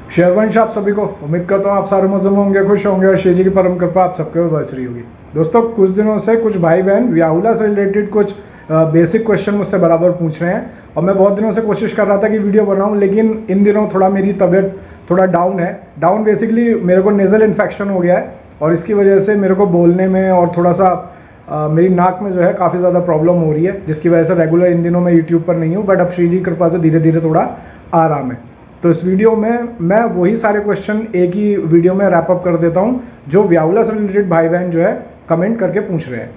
शेरवंश आप सभी को उम्मीद करता हूँ आप सारे मौसम होंगे, खुश होंगे और श्री जी की परम कृपा आप सबके ऊपर बरस रही होगी। दोस्तों कुछ दिनों से कुछ भाई बहन व्याहुला से रिलेटेड कुछ बेसिक क्वेश्चन मुझसे बराबर पूछ रहे हैं और मैं बहुत दिनों से कोशिश कर रहा था कि वीडियो बनाऊं, लेकिन इन दिनों थोड़ा मेरी तबीयत थोड़ा डाउन है। डाउन बेसिकली मेरे को नेजल इन्फेक्शन हो गया है और इसकी वजह से मेरे को बोलने में और थोड़ा सा मेरी नाक में जो है काफ़ी ज़्यादा प्रॉब्लम हो रही है, जिसकी वजह से रेगुलर इन दिनों मैं यूट्यूब पर नहीं हूँ। बट अब श्री जी कृपा से धीरे धीरे थोड़ा आराम है। तो इस वीडियो में मैं वही सारे क्वेश्चन एक ही वीडियो में रैप अप कर देता हूँ जो व्याहुला से रिलेटेड भाई बहन जो है कमेंट करके पूछ रहे हैं।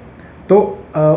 तो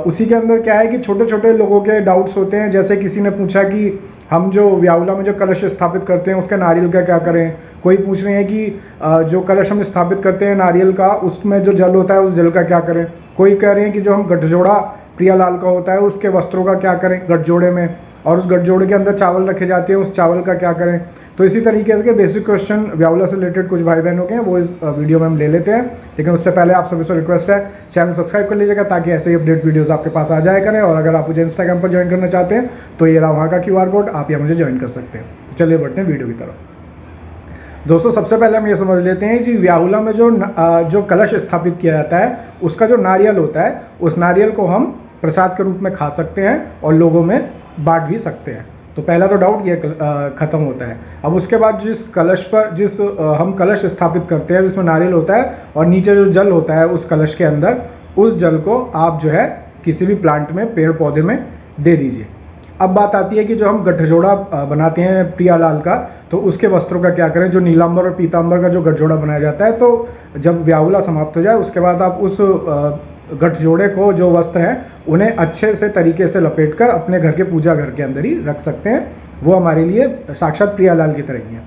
उसी के अंदर क्या है कि छोटे छोटे लोगों के डाउट्स होते हैं। जैसे किसी ने पूछा कि हम जो व्याहुला में जो कलश स्थापित करते हैं उसका नारियल का क्या करें। कोई पूछ रहे हैं कि जो कलश हम स्थापित करते हैं नारियल का, उसमें जो जल होता है उस जल का क्या करें। कोई कह रहे हैं कि जो हम गठजोड़ा प्रियालाल का होता है उसके वस्त्रों का क्या करें गठजोड़े में, और उस गठजोड़े के अंदर चावल रखे जाते हैं उस चावल का क्या करें। तो इसी तरीके से बेसिक क्वेश्चन व्याहुला से रिलेटेड कुछ भाई बहनों के हैं वो इस वीडियो में हम ले लेते हैं। लेकिन उससे पहले आप सभी से रिक्वेस्ट है चैनल सब्सक्राइब कर लीजिएगा ताकि ऐसे ही अपडेट वीडियोस आपके पास आ जाया करें। और अगर आप मुझे इंस्टाग्राम पर ज्वाइन करना चाहते हैं तो ये रहा वहाँ का QR कोड, आप यहाँ मुझे ज्वाइन कर सकते हैं। चलिए बढ़ते हैं वीडियो की तरफ। दोस्तों सबसे पहले हम ये समझ लेते हैं कि व्याहुला में जो कलश स्थापित किया जाता है उसका जो नारियल होता है उस नारियल को हम प्रसाद के रूप में खा सकते हैं और लोगों में बांट भी सकते हैं। तो पहला तो डाउट ये खत्म होता है। अब उसके बाद जिस हम कलश स्थापित करते हैं जिसमें नारियल होता है और नीचे जो जल होता है उस कलश के अंदर, उस जल को आप जो है किसी भी प्लांट में पेड़ पौधे में दे दीजिए। अब बात आती है कि जो हम गठजोड़ा बनाते हैं प्रियालाल का, तो उसके वस्त्रों का क्या करें। जो नीलांबर और पीतांबर का जो गठजोड़ा बनाया जाता है, तो जब व्याहुला समाप्त हो जाए उसके बाद आप उस गठजोड़े को जो वस्त्र हैं उन्हें अच्छे से तरीके से लपेट कर अपने घर के पूजा घर के अंदर ही रख सकते हैं। वो हमारे लिए साक्षात प्रियालाल की तरह ही है।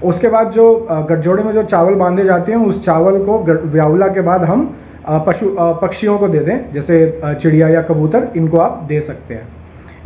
उसके बाद जो गठजोड़े में जो चावल बांधे जाते हैं उस चावल को व्याहुला के बाद हम पक्षियों को दे दें, जैसे चिड़िया या कबूतर, इनको आप दे सकते हैं।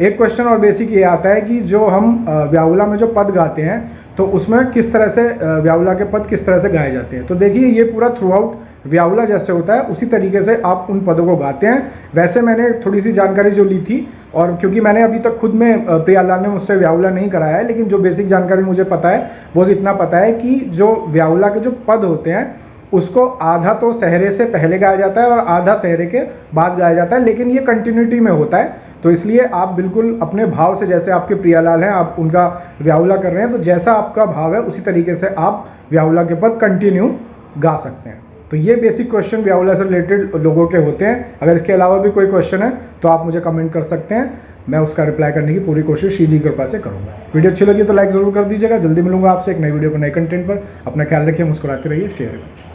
एक क्वेश्चन और बेसिक ये आता है कि जो हम व्याहुला में जो पद गाते हैं तो उसमें किस तरह से व्याहुला के पद किस तरह से गाए जाते हैं। तो देखिए ये पूरा थ्रू आउट व्याहुला जैसे होता है उसी तरीके से आप उन पदों को गाते हैं। वैसे मैंने थोड़ी सी जानकारी जो ली थी, और क्योंकि मैंने अभी तक खुद में प्रियालाल ने मुझसे व्याहुला नहीं कराया है, लेकिन जो बेसिक जानकारी मुझे पता है वो इतना पता है कि जो व्याहुला के जो पद होते हैं उसको आधा तो सहरे से पहले गाया जाता है और आधा सहरे के बाद गाया जाता है, लेकिन ये कंटिन्यूटी में होता है। तो इसलिए आप बिल्कुल अपने भाव से, जैसे आपके प्रियालाल हैं आप उनका व्याहुला कर रहे हैं, तो जैसा आपका भाव है उसी तरीके से आप व्याहुला के पद कंटिन्यू गा सकते हैं। तो ये बेसिक क्वेश्चन व्याहुला से रिलेटेड लोगों के होते हैं। अगर इसके अलावा भी कोई क्वेश्चन है तो आप मुझे कमेंट कर सकते हैं, मैं उसका रिप्लाई करने की पूरी कोशिश श्री जी की कृपा से करूंगा। वीडियो अच्छी लगी तो लाइक जरूर कर दीजिएगा। जल्दी मिलूंगा आपसे एक नई वीडियो पर नए कंटेंट पर। अपना ख्याल रखिए, मुस्कुराते रहिए, शेयर करिए।